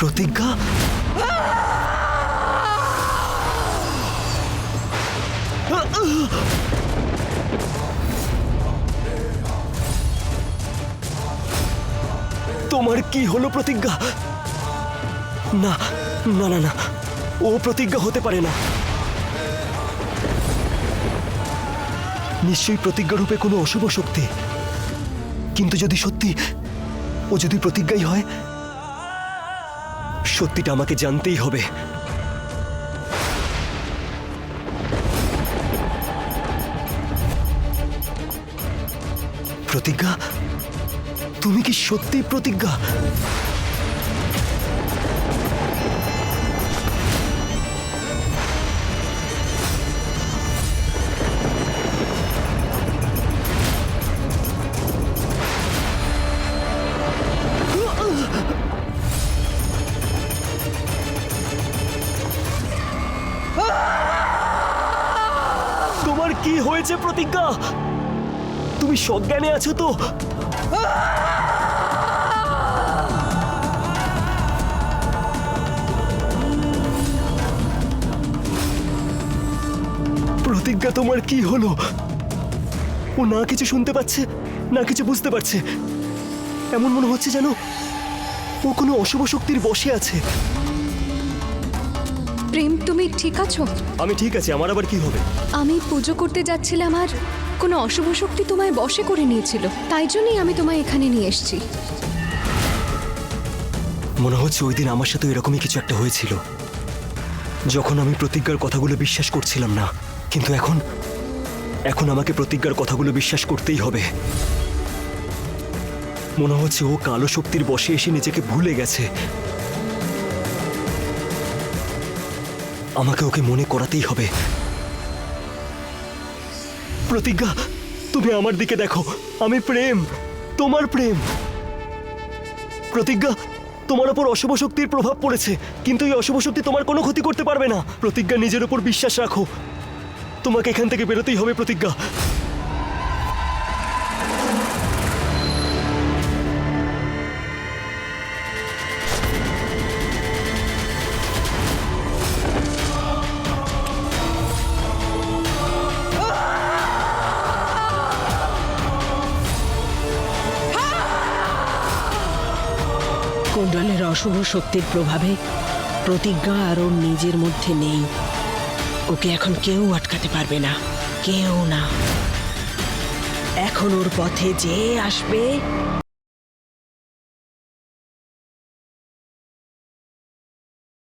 প্রতিজ্ঞা? তোমার কি হলো প্রতিজ্ঞা? না না না না, ও প্রতিজ্ঞা হতে পারে না। নিশ্চয়ই প্রতিজ্ঞা রূপে কোনো অশুভ শক্তি। কিন্তু যদি সত্যি ও যদি প্রতিজ্ঞাই হয়, সত্যিটা আমাকে জানতেই হবে। প্রতিজ্ঞা, তুমি কি সত্যি প্রতিজ্ঞা? তোমার কি হয়েছে প্রতিজ্ঞা? তুমি সজ্ঞানে আছো তো? প্রতিজ্ঞা, তোমার কি হলো? ও না কিছু শুনতে পাচ্ছে, না কিছু বুঝতে পারছে। এমন মনে হচ্ছে যেন ও কোনো অশুভ শক্তির বশে আছে। প্রেম, তুমি ঠিক আছো? আমি ঠিক আছি, আমার আবার কি হবে? আমি পুজো করতে যাচ্ছিলাম আর কোনো অশুভ শক্তি তোমায় বশে করে নিয়েছিল, তাই জন্যই আমি তোমায় এখানে নিয়ে এসেছি। মনে হচ্ছে ওই দিন আমার সাথে এরকমই কিছু একটা হয়েছিল, যখন আমি প্রতিজ্ঞার কথাগুলো বিশ্বাস করছিলাম না। কিন্তু এখন এখন আমাকে প্রতিজ্ঞার কথাগুলো বিশ্বাস করতেই হবে। মনে হচ্ছে ও কালো শক্তির বশে এসে নিজেকে ভুলে গেছে। আমাকে ওকে মনে করাতেই হবে। প্রতিজ্ঞা, তুমি আমার দিকে দেখো, আমি প্রেম, তোমার প্রেম। প্রতিজ্ঞা, তোমার ওপর অশুভ শক্তির প্রভাব পড়েছে, কিন্তু এই অশুভ শক্তি তোমার কোনো ক্ষতি করতে পারবে না। প্রতিজ্ঞা, নিজের উপর বিশ্বাস রাখো। তোমাকে এখান থেকে বেরোতেই হবে প্রতিজ্ঞা। কুণ্ডলের অশুভ শক্তির প্রভাবে প্রতিজ্ঞা আর ওর নিজের মধ্যে নেই। ওকে এখন কেউ আটকাতে পারবে না, কেউ না। এখন ওর পথে যে আসবে